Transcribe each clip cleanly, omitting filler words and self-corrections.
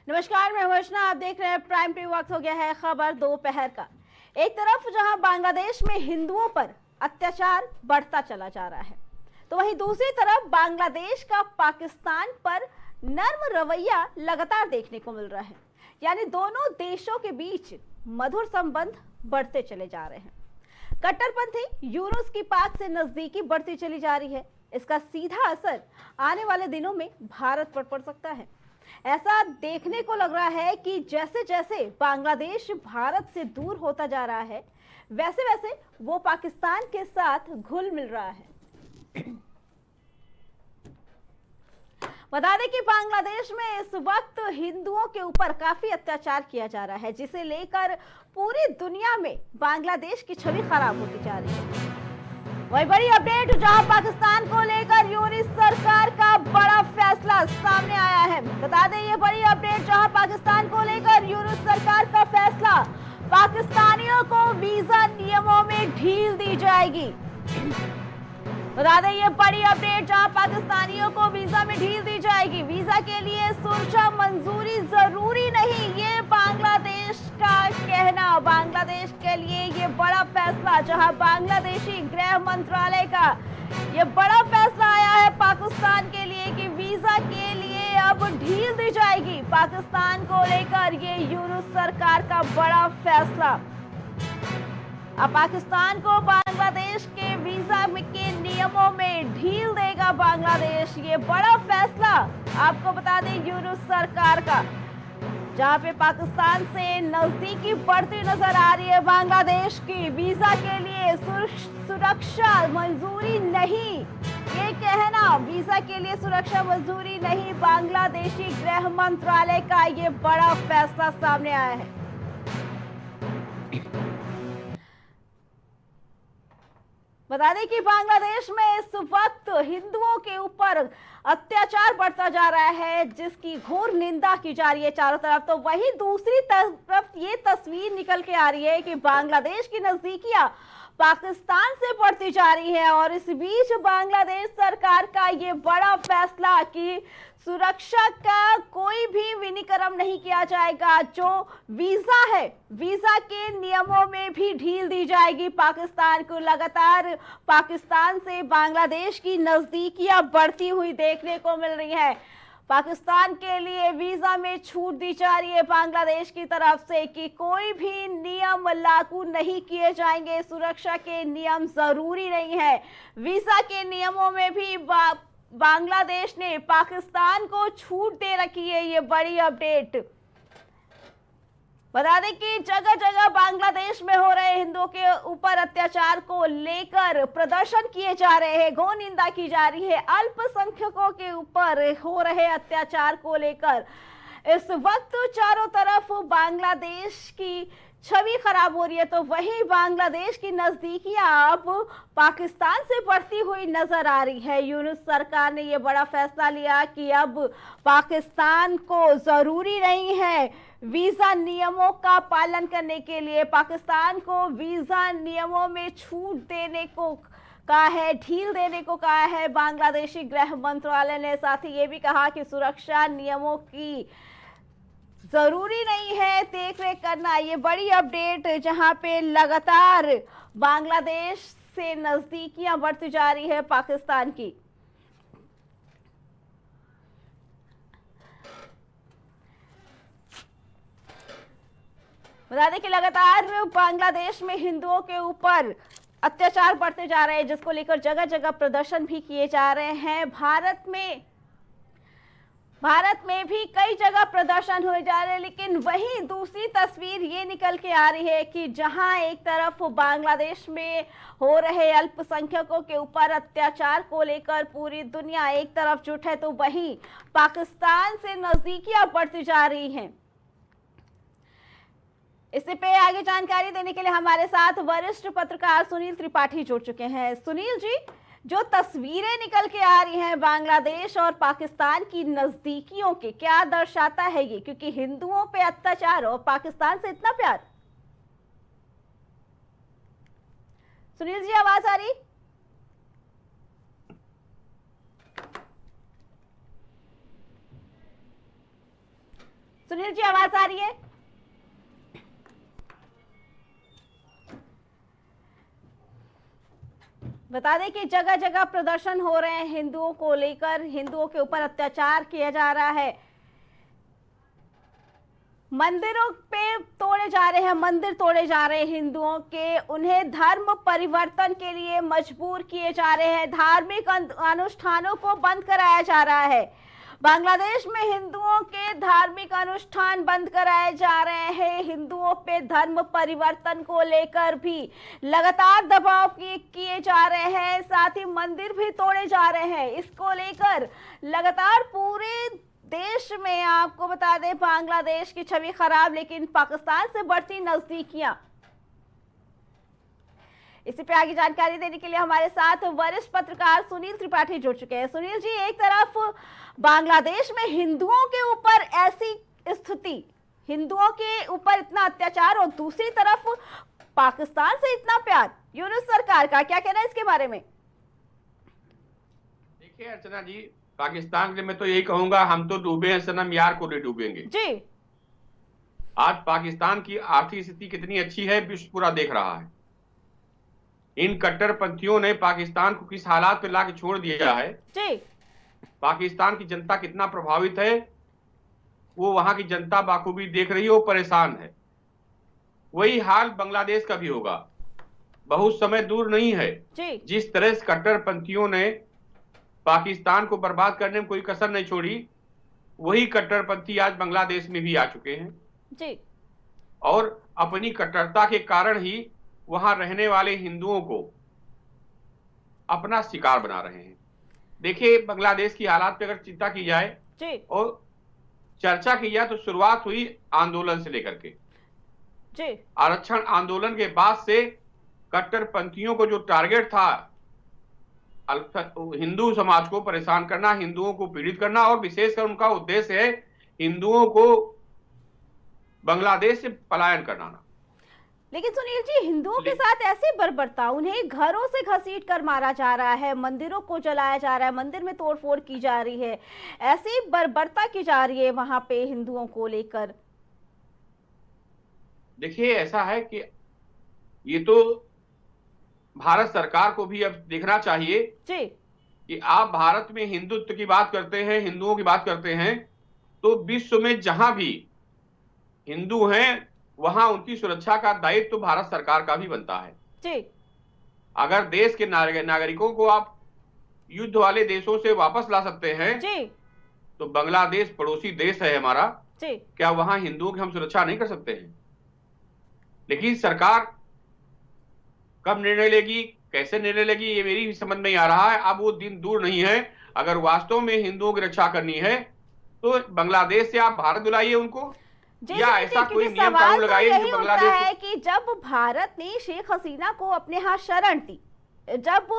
नमस्कार, मैं वर्षना। आप देख रहे हैं प्राइम टाइम। वक्त हो गया है खबर दोपहर का। एक तरफ जहां बांग्लादेश में हिंदुओं पर अत्याचार बढ़ता चला जा रहा है, तो वहीं दूसरी तरफ बांग्लादेश का पाकिस्तान पर नर्म रवैया लगातार देखने को मिल रहा है। यानी दोनों देशों के बीच मधुर संबंध बढ़ते चले जा रहे हैं। कट्टरपंथी यूनुस की पाक से नजदीकी बढ़ती चली जा रही है। इसका सीधा असर आने वाले दिनों में भारत पर पड़ सकता है। ऐसा देखने को लग रहा है कि जैसे जैसे बांग्लादेश भारत से दूर होता जा रहा है, वैसे वैसे वो पाकिस्तान के साथ घुल मिल रहा है। बता दें कि बांग्लादेश में इस वक्त हिंदुओं के ऊपर काफी अत्याचार किया जा रहा है, जिसे लेकर पूरी दुनिया में बांग्लादेश की छवि खराब होती जा रही है। वही बड़ी अपडेट जहां पाकिस्तान को लेकर यूनुस सरकार का बड़ा फैसला सामने आया है। बता दें ये बड़ी अपडेट जहां पाकिस्तान को लेकर यूनुस सरकार का फैसला, पाकिस्तानियों को वीजा नियमों में ढील दी जाएगी। बता दें ये बड़ी अपडेट जहां पाकिस्तानियों को वीजा में ढील दी जाएगी। वीजा के लिए सुरक्षा मंजूरी जरूरी नहीं, ये बांग्लादेश का कहना। बांग्लादेश के लिए ये बड़ा फैसला, जहां बांग्लादेशी गृह मंत्रालय का ये बड़ा फैसला आया है पाकिस्तान के लिए कि वीजा के लिए अब ढील दी जाएगी। पाकिस्तान को लेकर ये यूनुस सरकार का बड़ा फैसला। अब पाकिस्तान को बांग्लादेश के वीजा के नियमों में ढील देगा बांग्लादेश। ये बड़ा फैसला आपको बता दें यूनुस सरकार का, जहां पे पाकिस्तान से नजदीकी बढ़ती नजर आ रही है बांग्लादेश की। वीजा के लिए सुरक्षा मंजूरी नहीं, ये कहना, वीजा के लिए सुरक्षा मंजूरी नहीं, बांग्लादेशी गृह मंत्रालय का ये बड़ा फैसला सामने आया है। बता दें कि बांग्लादेश में इस वक्त हिंदुओं के ऊपर अत्याचार बढ़ता जा रहा है, जिसकी घोर निंदा की जा रही है चारों तरफ। तो वहीं दूसरी तरफ ये तस्वीर निकल के आ रही है कि बांग्लादेश की नजदीकियां पाकिस्तान से बढ़ती जा रही है। और इस बीच बांग्लादेश सरकार का ये बड़ा फैसला कि सुरक्षा का कोई भी विनिक्रम नहीं किया जाएगा। जो वीजा है, वीजा के नियमों में भी ढील दी जाएगी पाकिस्तान को। लगातार पाकिस्तान से बांग्लादेश की नजदीकियां बढ़ती हुई देखने को मिल रही है। पाकिस्तान के लिए वीजा में छूट दी जा रही है बांग्लादेश की तरफ से कि कोई भी नियम लागू नहीं किए जाएंगे, सुरक्षा के नियम जरूरी नहीं है। वीजा के नियमों में भी बांग्लादेश ने पाकिस्तान को छूट दे रखी है। ये बड़ी अपडेट। बता दें कि जगह जगह बांग्लादेश में हो रहे हिंदुओं के ऊपर अत्याचार को लेकर प्रदर्शन किए जा रहे हैं, घोर निंदा की जा रही है। अल्पसंख्यकों के ऊपर हो रहे अत्याचार को लेकर इस वक्त चारों तरफ बांग्लादेश की छवि खराब हो रही है। तो वहीं बांग्लादेश की नजदीकियां अब पाकिस्तान से बढ़ती हुई नजर आ रही है। यूनुस सरकार ने यह बड़ा फैसला लिया कि अब पाकिस्तान को जरूरी नहीं है वीजा नियमों का पालन करने के लिए। पाकिस्तान को वीजा नियमों में छूट देने को कहा है, ढील देने को कहा है बांग्लादेशी गृह मंत्रालय ने। साथ ही ये भी कहा कि सुरक्षा नियमों की जरूरी नहीं है देख रेख करना। ये बड़ी अपडेट जहां पे लगातार बांग्लादेश से नजदीकियां बढ़ती जा रही है पाकिस्तान की। बता दें कि लगातार बांग्लादेश में हिंदुओं के ऊपर अत्याचार बढ़ते जा रहे हैं, जिसको लेकर जगह जगह प्रदर्शन भी किए जा रहे हैं। भारत में भी कई जगह प्रदर्शन हुए जा रहे हैं, लेकिन वहीं दूसरी तस्वीर ये निकल के आ रही है कि जहां एक तरफ बांग्लादेश में हो रहे अल्पसंख्यकों के ऊपर अत्याचार को लेकर पूरी दुनिया एक तरफ जुट है, तो वहीं पाकिस्तान से नजदीकियां बढ़ती जा रही हैं। इससे पे आगे जानकारी देने के लिए हमारे साथ वरिष्ठ पत्रकार सुनील त्रिपाठी जुड़ चुके हैं। सुनील जी, जो तस्वीरें निकल के आ रही हैं बांग्लादेश और पाकिस्तान की नजदीकियों के, क्या दर्शाता है ये? क्योंकि हिंदुओं पे अत्याचार और पाकिस्तान से इतना प्यार। सुनील जी, आवाज आ रही? सुनील जी, आवाज आ रही है? बता दें कि जगह जगह प्रदर्शन हो रहे हैं हिंदुओं को लेकर, हिंदुओं के ऊपर अत्याचार किया जा रहा है, मंदिरों पे तोड़े जा रहे हैं, मंदिर तोड़े जा रहे हैं हिंदुओं के, उन्हें धर्म परिवर्तन के लिए मजबूर किए जा रहे हैं, धार्मिक अनुष्ठानों को बंद कराया जा रहा है। बांग्लादेश में हिंदुओं के धार्मिक अनुष्ठान बंद कराए जा रहे हैं, हिंदुओं पे धर्म परिवर्तन को लेकर भी लगातार दबाव किए जा रहे हैं, साथ ही मंदिर भी तोड़े जा रहे हैं। इसको लेकर लगातार पूरे देश में, आपको बता दें, बांग्लादेश की छवि खराब, लेकिन पाकिस्तान से बढ़ती नजदीकियां। इसी पे आगे जानकारी देने के लिए हमारे साथ वरिष्ठ पत्रकार सुनील त्रिपाठी जुड़ चुके हैं। सुनील जी, एक तरफ बांग्लादेश में हिंदुओं के ऊपर ऐसी स्थिति, हिंदुओं के ऊपर इतना अत्याचार, और दूसरी तरफ पाकिस्तान से इतना प्यार, यूनुस सरकार का क्या कहना है इसके बारे में? देखिए अर्चना जी, पाकिस्तान के मैं तो यही कहूंगा, हम तो डूबे हैं सनम, यार को नहीं डूबेंगे जी। आज पाकिस्तान की आर्थिक स्थिति कितनी अच्छी है विश्व पूरा देख रहा है। इन कट्टरपंथियों ने पाकिस्तान को किस हालात पे लाके छोड़ दिया है जी। पाकिस्तान की जनता कितना प्रभावित है वो वहां की जनता बाखूबी देख रही है, वो परेशान है। वही हाल बांग्लादेश का भी होगा, बहुत समय दूर नहीं है जी। जिस तरह से कट्टरपंथियों ने पाकिस्तान को बर्बाद करने में कोई कसर नहीं छोड़ी, वही कट्टरपंथी आज बांग्लादेश में भी आ चुके हैं जी। और अपनी कट्टरता के कारण ही वहां रहने वाले हिंदुओं को अपना शिकार बना रहे हैं। देखिए, बांग्लादेश की हालात पे अगर चिंता की जाए जी। और चर्चा की जाए तो शुरुआत हुई आंदोलन से लेकर के जी। आरक्षण आंदोलन के बाद से कट्टरपंथियों को जो टारगेट था हिंदू समाज को परेशान करना, हिंदुओं को पीड़ित करना, और विशेषकर उनका उद्देश्य है हिंदुओं को बांग्लादेश से पलायन कराना। लेकिन सुनील जी, हिंदुओं के साथ ऐसी बर्बरता, उन्हें घरों से घसीट कर मारा जा रहा है, मंदिरों को जलाया जा रहा है, मंदिर में तोड़फोड़ की जा रही है, ऐसी बर्बरता की जा रही है वहां पे हिंदुओं को लेकर। देखिए, ऐसा है कि ये तो भारत सरकार को भी अब देखना चाहिए जी। कि आप भारत में हिंदुत्व की बात करते हैं, हिंदुओं की बात करते हैं, तो विश्व में जहां भी हिंदू हैं वहां उनकी सुरक्षा का दायित्व तो भारत सरकार का भी बनता है जी। अगर देश के नागरिकों को आप युद्ध वाले देशों से वापस ला सकते हैं जी, तो बांग्लादेश पड़ोसी देश है हमारा जी। क्या वहां हिंदुओं की हम सुरक्षा नहीं कर सकते हैं? लेकिन सरकार कब निर्णय लेगी, कैसे निर्णय लेगी, ये मेरी भी समझ नहीं आ रहा है। अब वो दिन दूर नहीं है, अगर वास्तव में हिंदुओं की रक्षा करनी है तो बांग्लादेश से आप भारत बुलाइए उनको, या ऐसा कोई नियम कानून लगाइए जो बांग्लादेश है कि जब भारत ने शेख हसीना को अपने यहाँ शरण दी, जब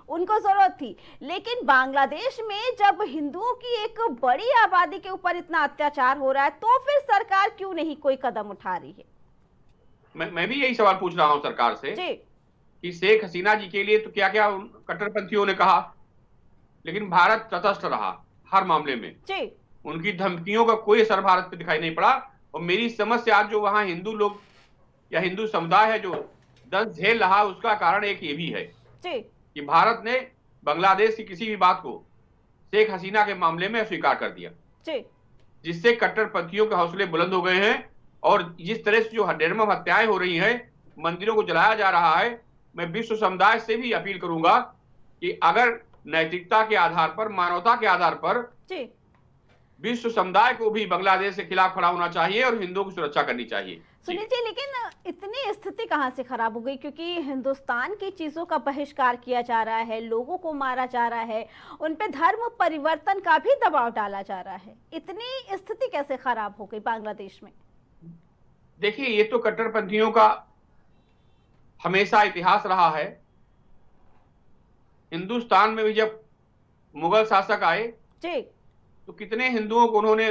उनको जरूरत थी, लेकिन बांग्लादेश में जब हिंदुओं की एक बड़ी आबादी के ऊपर इतना अत्याचार हो रहा है, तो फिर सरकार क्यों नहीं कोई कदम उठा रही है? मैं भी यही सवाल पूछ रहा हूं सरकार से जी। कि शेख हसीना जी के लिए तो क्या क्या कट्टरपंथियों ने कहा, लेकिन भारत तटस्थ रहा हर मामले में जी। उनकी धमकियों का कोई असर भारत पे दिखाई नहीं पड़ा। और मेरी समझ से आज जो वहां हिंदू लोग या हिंदू समुदाय है जो दर्द झेल रहा, उसका कारण एक ये भी है जी। कि भारत ने बांग्लादेश की किसी भी बात को शेख हसीना के मामले में अस्वीकार कर दिया जी। जिससे कट्टरपंथियों के हौसले बुलंद हो गए हैं। और जिस तरह से जो निर्मम हत्याएं हो रही हैं, मंदिरों को जलाया जा रहा है, मैं विश्व समुदाय से भी अपील करूंगा कि अगर नैतिकता के आधार पर, मानवता के आधार पर जी, विश्व समुदाय को भी बांग्लादेश के खिलाफ खड़ा होना चाहिए और हिंदुओं की सुरक्षा करनी चाहिए। सुनील जी, लेकिन इतनी स्थिति कहां से खराब हो गई? क्योंकि हिंदुस्तान की चीजों का बहिष्कार किया जा रहा है, लोगों को मारा जा रहा है, उन पे धर्म परिवर्तन का भी दबाव डाला जा रहा है, इतनी स्थिति कैसे खराब हो गई बांग्लादेश में? देखिए, ये तो कट्टरपंथियों का हमेशा इतिहास रहा है। हिंदुस्तान में भी जब मुगल शासक आए जी, तो कितने हिंदुओं को उन्होंने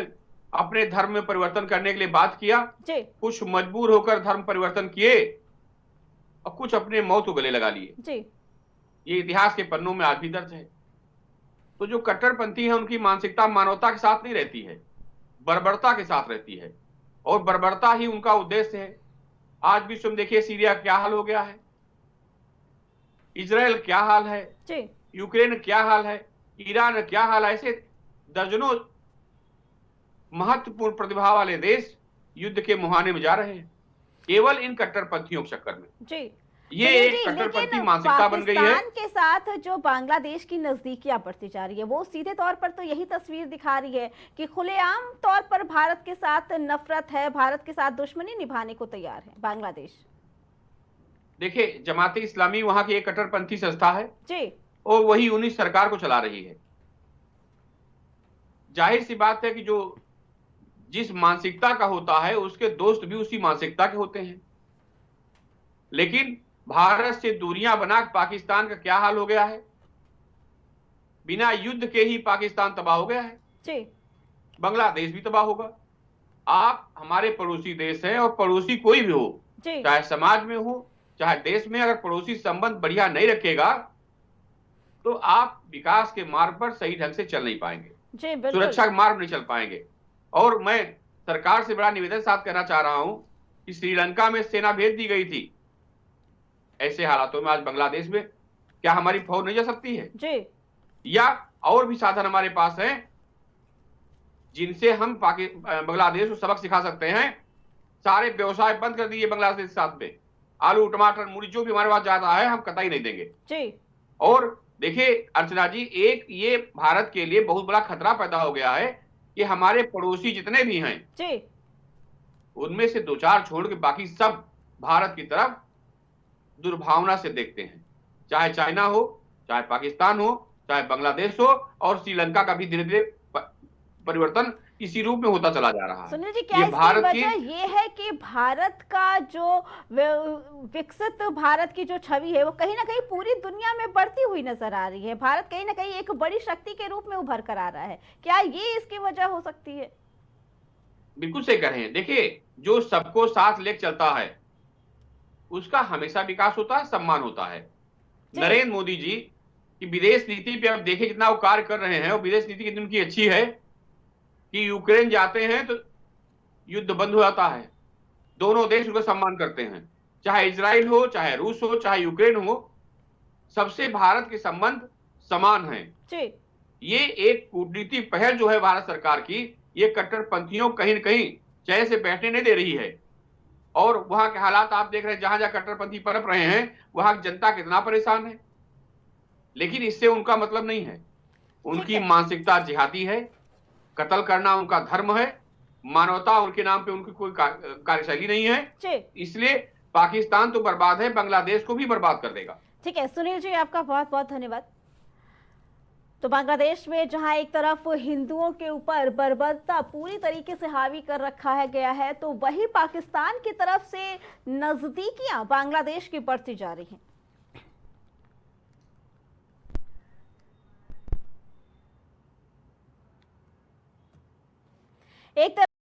अपने धर्म में परिवर्तन करने के लिए बात किया जी। कुछ मजबूर होकर धर्म परिवर्तन किए और कुछ अपने मौत को गले लगा लिए जी। ये इतिहास के पन्नों में आज भी दर्ज है। तो जो कट्टरपंथी है उनकी मानसिकता मानवता के साथ नहीं रहती है, बर्बरता के साथ रहती है और बर्बरता ही उनका उद्देश्य है। आज विश्व में देखिए सीरिया क्या हाल हो गया है, इजराइल क्या हाल है, यूक्रेन क्या हाल है, ईरान क्या हाल है। ऐसे दर्जनों महत्वपूर्ण प्रतिभा वाले देश युद्ध के मुहाने में जा रहे हैं केवल इन कट्टरपंथियों के चक्कर में। जी ये एक कट्टरपंथी मानसिकता बन गई है। पाकिस्तान के साथ जो बांग्लादेश की नजदीकियां बढ़ती जा रही है वो सीधे तौर पर तो यही तस्वीर दिखा रही है कि खुलेआम तौर पर भारत के साथ नफरत है, भारत के साथ दुश्मनी निभाने को तैयार है बांग्लादेश। देखिए जमाते इस्लामी वहां की एक कट्टरपंथी संस्था है जी, और वही उन्हीं सरकार को चला रही है। जाहिर सी बात है कि जो जिस मानसिकता का होता है उसके दोस्त भी उसी मानसिकता के होते हैं। लेकिन भारत से दूरियां बना पाकिस्तान का क्या हाल हो गया है, बिना युद्ध के ही पाकिस्तान तबाह हो गया है जी। बांग्लादेश भी तबाह होगा। आप हमारे पड़ोसी देश हैं और पड़ोसी कोई भी हो, चाहे समाज में हो चाहे देश में, अगर पड़ोसी संबंध बढ़िया नहीं रखेगा तो आप विकास के मार्ग पर सही ढंग से चल नहीं पाएंगे, सुरक्षा के मार्ग नहीं चल पाएंगे। और मैं सरकार से बड़ा निवेदन साथ करना चाह रहा हूं कि श्रीलंका में सेना भेज दी गई थी, ऐसे हालातों में आज बांग्लादेश में क्या हमारी फौज नहीं जा सकती है जी? या और भी साधन हमारे पास हैं जिनसे हम बांग्लादेश को सबक सिखा सकते हैं। सारे व्यवसाय बंद कर दिए बांग्लादेश के साथ में, आलू टमाटर मूली जो भी हमारे पास ज्यादा है हम कतई नहीं देंगे जी। और देखिए अर्चना जी, एक ये भारत के लिए बहुत बड़ा खतरा पैदा हो गया है कि हमारे पड़ोसी जितने भी हैं जी, उनमें से दो चार छोड़ के बाकी सब भारत की तरफ दुर्भावना से देखते हैं, चाहे चाइना हो, चाहे पाकिस्तान हो, चाहे बांग्लादेश हो, और श्रीलंका का भी धीरे धीरे परिवर्तन इसी रूप में होता चला जा रहा है। सुनील जी, क्या इसकी वजह ये है कि भारत का जो विकसित भारत की जो छवि है वो कहीं ना कहीं पूरी दुनिया में बढ़ती हुई नजर आ रही है, भारत कहीं ना कहीं एक बड़ी शक्ति के रूप में उभर कर आ रहा है, क्या ये इसकी वजह हो सकती है? बिल्कुल सही कह रहे हैं। देखिए जो सबको साथ लेकर चलता है उसका हमेशा विकास होता है, सम्मान होता है। नरेंद्र मोदी जी की विदेश नीति पे आप देखें जितना वो कार्य कर रहे हैं, और विदेश नीति कितनी उनकी अच्छी है कि यूक्रेन जाते हैं तो युद्ध बंद हो जाता है, दोनों देश उनका सम्मान करते हैं, चाहे इजराइल हो, चाहे रूस हो, चाहे यूक्रेन हो, सबसे भारत के संबंध समान हैं। ये एक कूटनीतिक पहल जो है भारत सरकार की, ये कट्टरपंथियों कहीं न कहीं चैन से बैठने नहीं दे रही है। और वहां के हालात आप देख रहे हैं, जहां जहां कट्टरपंथी पनप रहे हैं वहां की जनता कितना परेशान है, लेकिन इससे उनका मतलब नहीं है। उनकी मानसिकता जिहादी है, कत्ल करना उनका धर्म है, मानवता उनके नाम पे उनकी कोई कार्यशैली नहीं है। इसलिए पाकिस्तान तो बर्बाद है, बांग्लादेश को भी बर्बाद कर देगा। ठीक है सुनील जी, आपका बहुत बहुत धन्यवाद। तो बांग्लादेश में जहां एक तरफ हिंदुओं के ऊपर बर्बरता पूरी तरीके से हावी कर रखा है गया है, तो वही पाकिस्तान की तरफ से नजदीकियां बांग्लादेश की बढ़ती जा रही हैं। एक